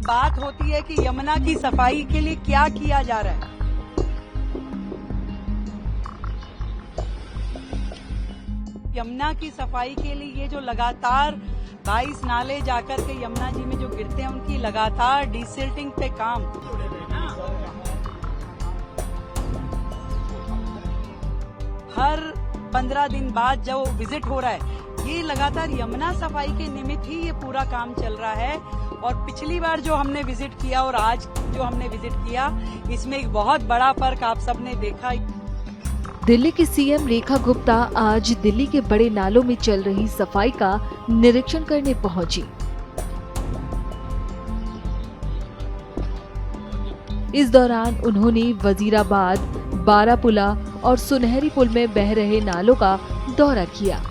जब बात होती है कि यमुना की सफाई के लिए क्या किया जा रहा है, यमुना की सफाई के लिए ये जो लगातार 22 नाले जाकर के यमुना जी में जो गिरते हैं उनकी लगातार डिसिल्टिंग पे काम, हर 15 दिन बाद जो विजिट हो रहा है, ये लगातार यमुना सफाई के निमित्त ही ये पूरा काम चल रहा है। और पिछली बार जो हमने विजिट किया और आज जो हमने विजिट किया, इसमें एक बहुत बड़ा फर्क आप सबने देखा। दिल्ली की सीएम रेखा गुप्ता आज दिल्ली के बड़े नालों में चल रही सफाई का निरीक्षण करने पहुंची। इस दौरान उन्होंने वजीराबाद, बारापुला और सुनहरी पुल में बह रहे नालों का दौरा किया।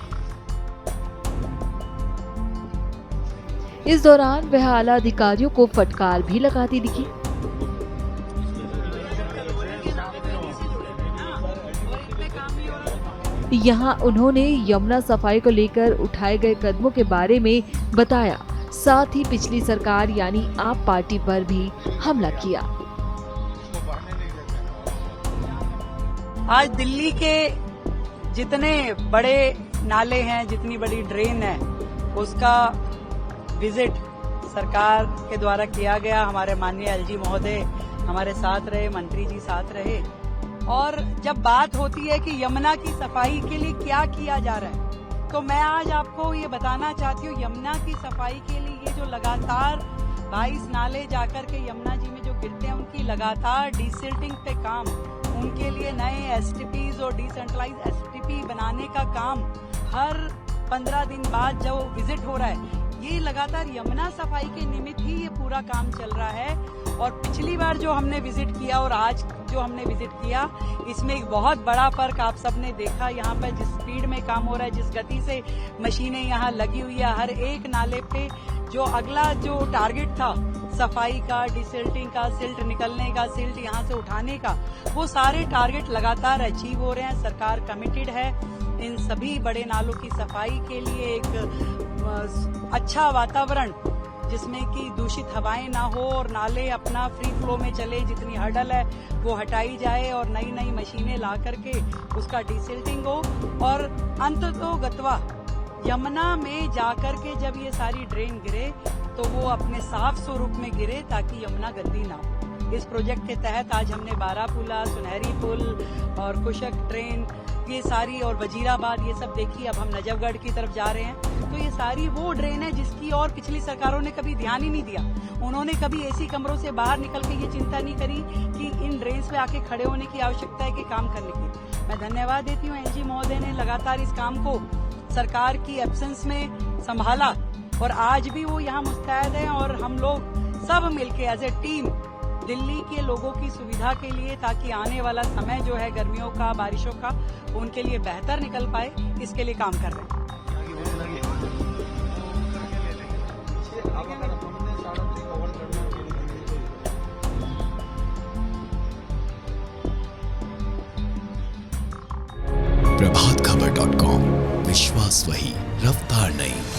इस दौरान वह आला अधिकारियों को फटकार भी लगाती दिखी। यहाँ उन्होंने यमुना सफाई को लेकर उठाए गए कदमों के बारे में बताया, साथ ही पिछली सरकार यानी आप पार्टी पर भी हमला किया। आज दिल्ली के जितने बड़े नाले हैं, जितनी बड़ी ड्रेन है, उसका विजिट सरकार के द्वारा किया गया। हमारे माननीय एलजी महोदय हमारे साथ रहे, मंत्री जी साथ रहे। और जब बात होती है कि यमुना की सफाई के लिए क्या किया जा रहा है, तो मैं आज आपको ये बताना चाहती हूँ, यमुना की सफाई के लिए ये जो लगातार 22 नाले जाकर के यमुना जी में जो गिरते हैं उनकी लगातार डिसिल्टिंग पे काम, उनके लिए नए एसटीपीज और डिसेंट्रलाइज एसटीपी बनाने का काम हर 15 दिन बाद जो विजिट हो रहा है, ये लगातार यमुना सफाई के निमित्त ही ये पूरा काम चल रहा है। और पिछली बार जो हमने विजिट किया और आज जो हमने विजिट किया, इसमें एक बहुत बड़ा फर्क आप सबने देखा। यहाँ पर जिस स्पीड में काम हो रहा है, जिस गति से मशीनें यहाँ लगी हुई है, हर एक नाले पे जो अगला जो टारगेट था सफाई का, डिसिल्टिंग का, सिल्ट निकलने का, सिल्ट यहाँ से उठाने का, वो सारे टारगेट लगातार अचीव हो रहे हैं। सरकार कमिटेड है इन सभी बड़े नालों की सफाई के लिए, एक अच्छा वातावरण जिसमें कि दूषित हवाएं ना हो और नाले अपना फ्री फ्लो में चले, जितनी हर्डल है वो हटाई जाए और नई नई मशीनें ला करके उसका डिसिल्टिंग हो। और अंततोगत्वा यमुना में जाकर के जब ये सारी ड्रेन गिरे तो वो अपने साफ स्वरूप में गिरे, ताकि यमुना गंदी ना हो। इस प्रोजेक्ट के तहत आज हमने बारापुला, सुनहरी पुल और कुशक ट्रेन, ये सारी, और वजीराबाद, ये सब देखी। अब हम नजफगढ़ की तरफ जा रहे हैं, तो ये सारी वो ड्रेन है जिसकी और पिछली सरकारों ने कभी ध्यान ही नहीं दिया। उन्होंने कभी एसी कमरों से बाहर निकल के ये चिंता नहीं करी कि इन ड्रेन्स पे आके खड़े होने की आवश्यकता है कि काम करने की। मैं धन्यवाद देती हूँ एलजी महोदय ने लगातार इस काम को सरकार की एब्सेंस में संभाला और आज भी वो यहाँ मुस्तैद है। और हम लोग सब मिलके एज ए टीम दिल्ली के लोगों की सुविधा के लिए, ताकि आने वाला समय जो है गर्मियों का, बारिशों का, उनके लिए बेहतर निकल पाए, इसके लिए काम कर रहे हैं। प्रभातखबर.com, विश्वास वही, रफ्तार नहीं।